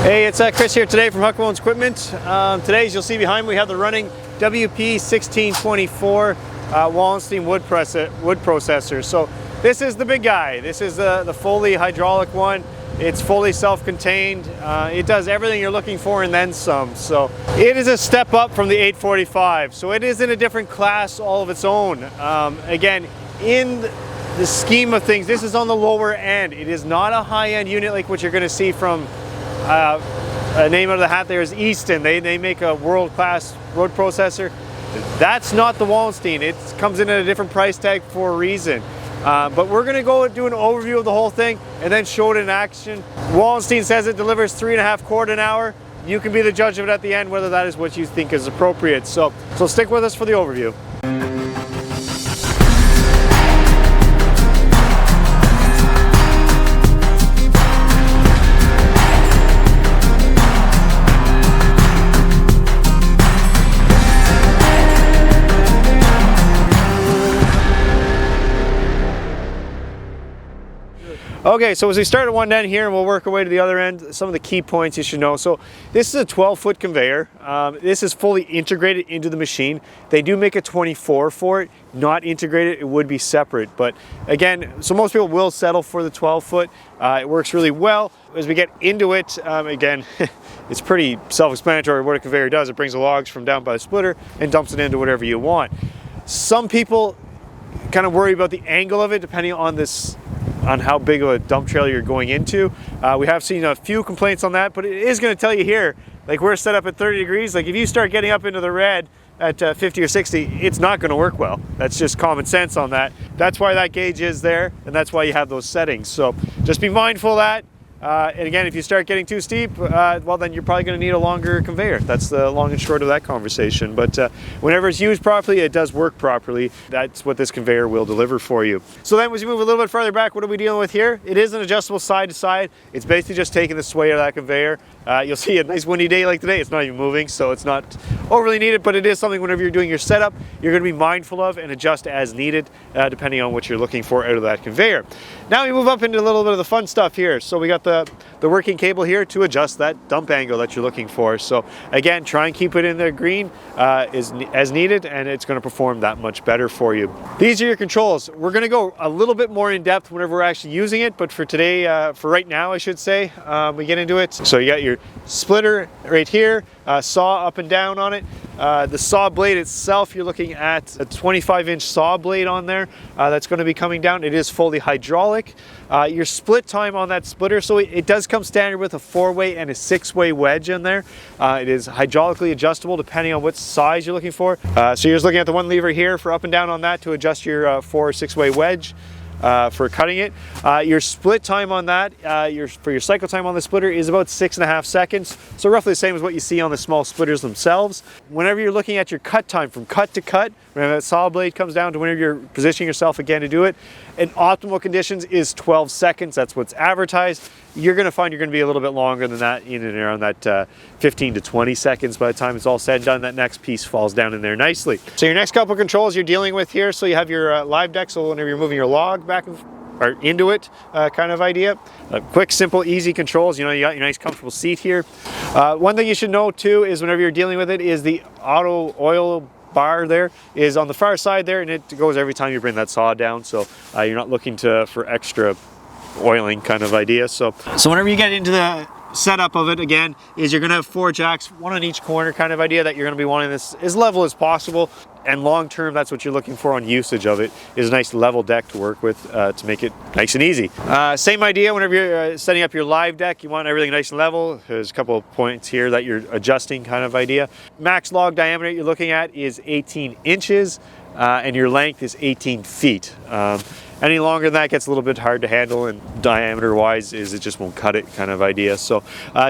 Hey, it's Chris here today from Huckabones Equipment. Today, as you'll see behind me, we have the running WP1624 Wallenstein wood processor. So this is the big guy. This is the fully hydraulic one. It's fully self-contained. It does everything you're looking for and then some. So it is a step up from the 845. So it is in a different class all of its own. Again, in the scheme of things, this is on the lower end. It is not a high-end unit like what you're going to see from a name out of the hat there is Easton. They make a world-class wood processor. That's not the Wallenstein. It comes in at a different price tag for a reason. But we're going to go do an overview of the whole thing and then show it in action. Wallenstein says it delivers 3.5 cord an hour. You can be the judge of it at the end, whether that is what you think is appropriate. So stick with us for the overview. Okay, so as we start at one end here and we'll work our way to the other end, some of the key points you should know. So this is a 12-foot conveyor. This is fully integrated into the machine. They do make a 24 for it. Not integrated, it would be separate. But again, so most people will settle for the 12-foot. It works really well. As we get into it, again, it's pretty self-explanatory what a conveyor does. It brings the logs from down by the splitter and dumps it into whatever you want. Some people kind of worry about the angle of it depending on how big of a dump trailer you're going into. We have seen a few complaints on that, but it is going to tell you here, like we're set up at 30 degrees, like if you start getting up into the red at 50 or 60, it's not going to work well. That's just common sense on that. That's why that gauge is there, and that's why you have those settings. So just be mindful of that. And again, if you start getting too steep, well then you're probably going to need a longer conveyor. That's the long and short of that conversation. But whenever it's used properly, it does work properly. That's what this conveyor will deliver for you. So then as you move a little bit further back, what are we dealing with here? It is an adjustable side to side. It's basically just taking the sway of that conveyor. You'll see a nice windy day like today, it's not even moving, so it's not overly needed, but it is something whenever you're doing your setup, you're going to be mindful of and adjust as needed, depending on what you're looking for out of that conveyor. Now we move up into a little bit of the fun stuff here. So we got the working cable here to adjust that dump angle that you're looking for. So again, try and keep it in the green as needed, and it's going to perform that much better for you. These are your controls. We're going to go a little bit more in depth whenever we're actually using it, but for today, for right now I should say, we get into it. So you got your splitter right here, saw up and down on it. The saw blade itself, you're looking at a 25-inch saw blade on there that's going to be coming down. It is fully hydraulic. Your split time on that splitter, so it does come standard with a 4-way and a 6-way wedge in there. It is hydraulically adjustable depending on what size you're looking for. So you're just looking at the one lever here for up and down on that to adjust your 4 or 6-way wedge. For cutting it. Your split time on that, for your cycle time on the splitter is about 6.5 seconds. So roughly the same as what you see on the small splitters themselves. Whenever you're looking at your cut time from cut to cut, whenever that saw blade comes down to whenever you're positioning yourself again to do it, in optimal conditions is 12 seconds. That's what's advertised. You're going to find you're going to be a little bit longer than that, in and around that 15 to 20 seconds by the time it's all said and done. That next piece falls down in there nicely. So your next couple of controls you're dealing with here, so you have your live deck, so whenever you're moving your log back or into it, kind of idea. Quick, simple, easy controls. You know, you got your nice comfortable seat here. One thing you should know too is whenever you're dealing with it is the auto oil bar there is on the far side there, and it goes every time you bring that saw down, so you're not looking for extra oiling kind of idea. So whenever you get into the setup of it, again, is you're going to have 4 jacks, one on each corner kind of idea, that you're going to be wanting this as level as possible, and long term that's what you're looking for on usage of it, is a nice level deck to work with to make it nice and easy. Same idea whenever you're setting up your live deck, you want everything nice and level. There's a couple of points here that you're adjusting kind of idea. Max log diameter you're looking at is 18 inches and your length is 18 feet. Any longer than that gets a little bit hard to handle, and diameter wise it just won't cut it kind of idea. So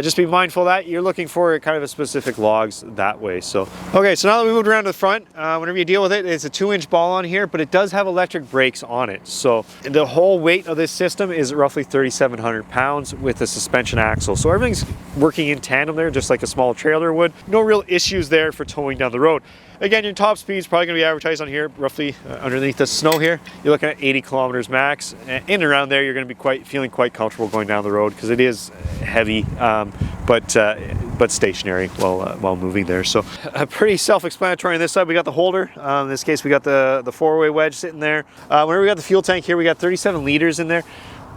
just be mindful of that. You're looking for kind of a specific logs that way. So okay, so now that we moved around to the front, whenever whenever you deal with it, it's a 2-inch ball on here, but it does have electric brakes on it. So the whole weight of this system is roughly 3,700 pounds with a suspension axle. So everything's working in tandem there, just like a small trailer would. No real issues there for towing down the road. Again, your top speed is probably going to be advertised on here, roughly underneath the snow here. You're looking at 80 kilometers max. In and around there, you're going to be feeling quite comfortable going down the road because it is heavy, but stationary while moving there. So pretty self-explanatory on this side. We got the holder. In this case, we got the 4-way wedge sitting there. Whenever we got the fuel tank here, we got 37 liters in there.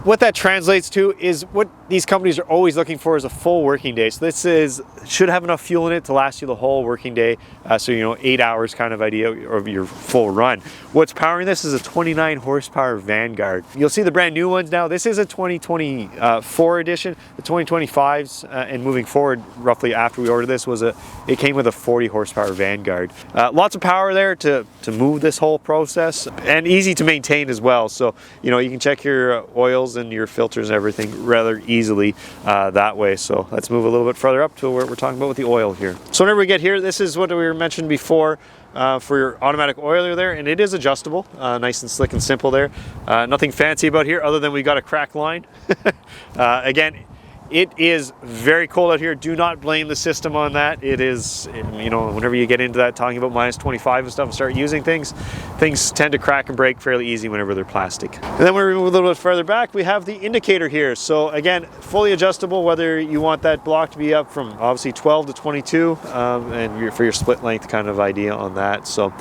What that translates to is what these companies are always looking for is a full working day. So this should have enough fuel in it to last you the whole working day. So 8 hours kind of idea of your full run. What's powering this is a 29 horsepower Vanguard. You'll see the brand new ones now. This is a 2024 edition. The 2025s and moving forward, roughly after we ordered this, it came with a 40 horsepower Vanguard. Lots of power there to move this whole process, and easy to maintain as well. So you can check your oils and your filters and everything rather easily that way. So let's move a little bit further up to where we're talking about with the oil here. So whenever we get here, this is what we were mentioned before for your automatic oiler there, and it is adjustable, nice and slick and simple there. Nothing fancy about here other than we got a crack line. Again, it is very cold out here. Do not blame the system on that. It is, whenever you get into that, talking about minus 25 and stuff and start using things tend to crack and break fairly easy whenever they're plastic. And then when we move a little bit further back, we have the indicator here. So again, fully adjustable, whether you want that block to be up from obviously 12 to 22, and for your split length kind of idea on that. So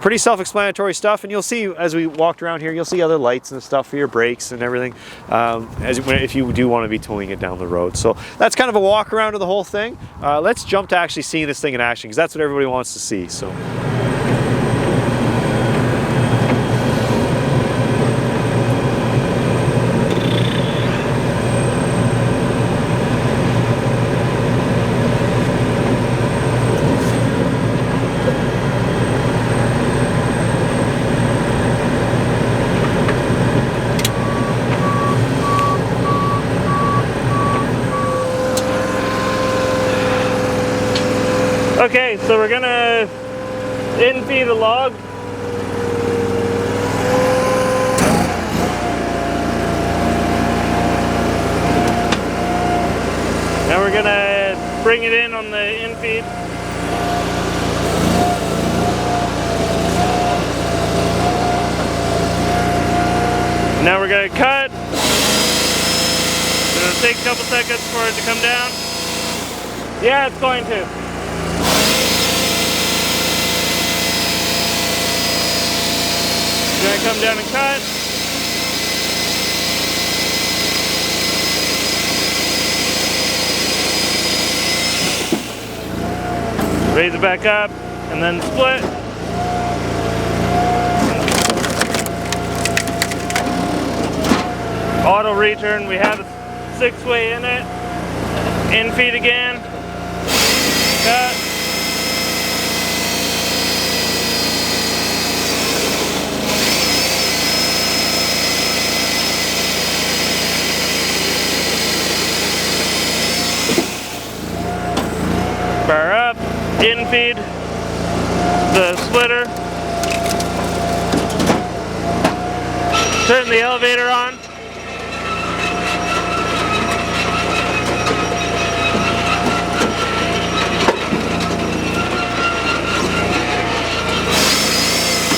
pretty self-explanatory stuff. And you'll see as we walked around here, you'll see other lights and stuff for your brakes and everything, if you do want to be towing it down the road. So that's kind of a walk around of the whole thing. Let's jump to actually seeing this thing in action, because that's what everybody wants to see. So okay, so we're gonna in-feed a log. Now we're gonna bring it in on the in-feed. Now we're gonna cut. It'll take a couple seconds for it to come down. Yeah, it's going to. Gonna come down and cut. Raise it back up and then split. Auto return, we have a 6-way in it. In feed again. Cut. Fire up, in feed the splitter, turn the elevator on,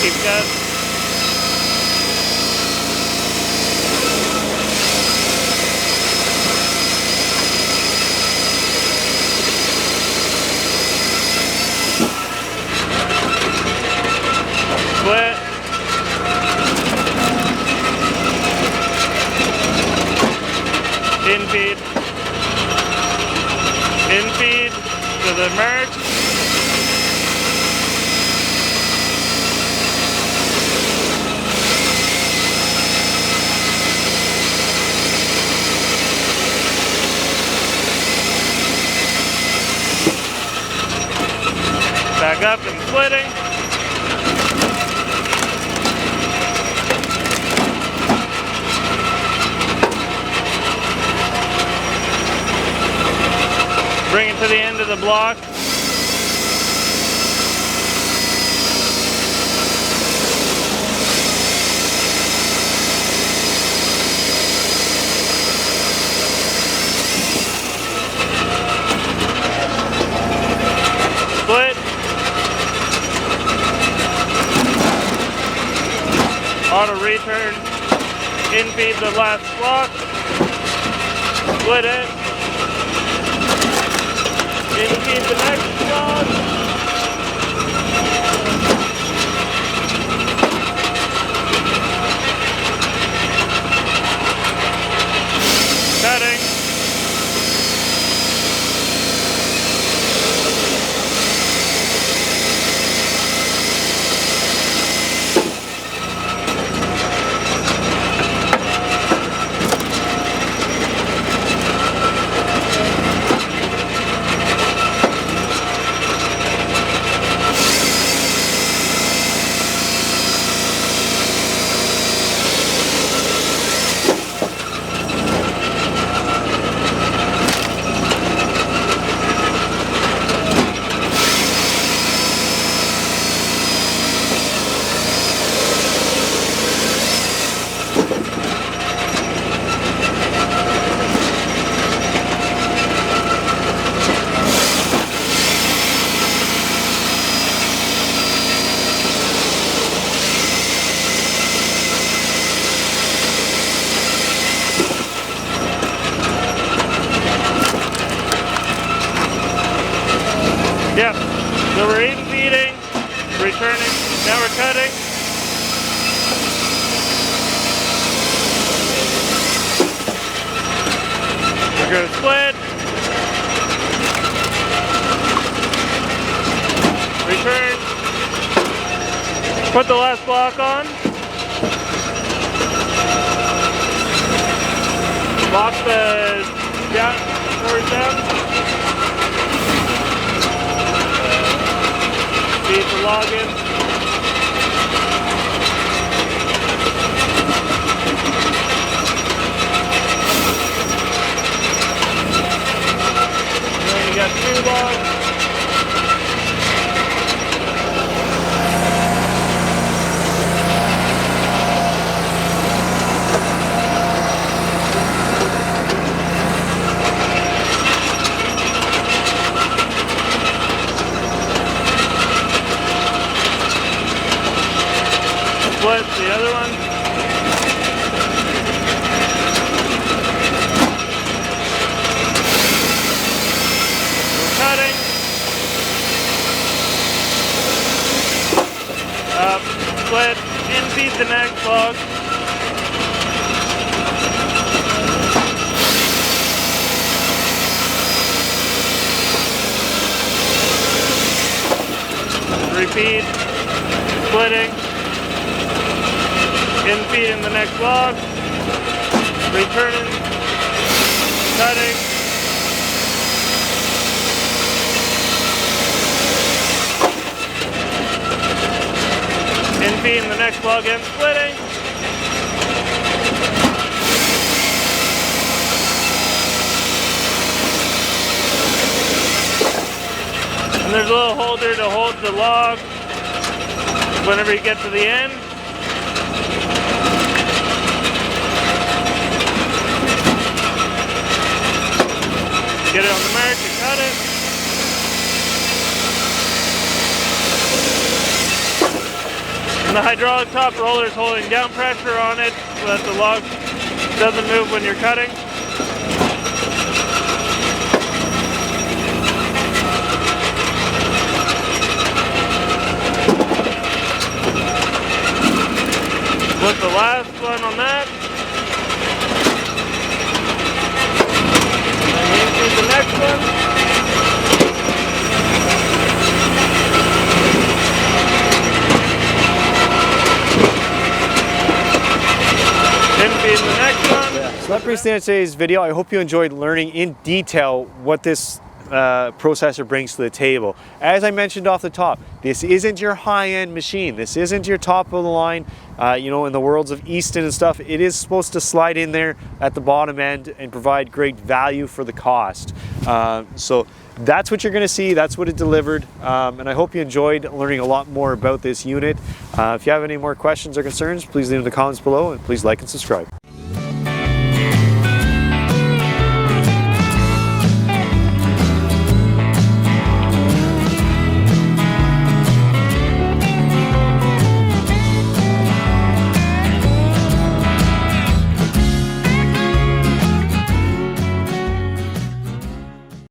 keep gas. Split. In feed. In feed to the merge. Back up and splitting. Bring it to the end of the block. auto return, in feed the last block, split it, in feed the next block, cutting, yeah, so we're in feeding, returning, now we're cutting. We're going to split, return, put the last block on, lock the doors down. Feed the login. And then you got 2 logs. Split the other one. We're cutting. Up, split, in feed the next log. Repeat, splitting. In feeding the next log, returning, cutting, in feeding the next log and splitting, and there's a little holder to hold the log whenever you get to the end. Get it on the mark and cut it. And the hydraulic top roller is holding down pressure on it so that the log doesn't move when you're cutting. Put the last one on that. The next one. Then feed the next one. Yeah. So that brings the end of today's video. I hope you enjoyed learning in detail what this processor brings to the table. As I mentioned off the top, this isn't your high-end machine. This isn't your top of the line, you know, in the worlds of Easton and stuff. It is supposed to slide in there at the bottom end and provide great value for the cost. So that's what you're going to see. That's what it delivered. And I hope you enjoyed learning a lot more about this unit. If you have any more questions or concerns, please leave them in the comments below, and please like and subscribe.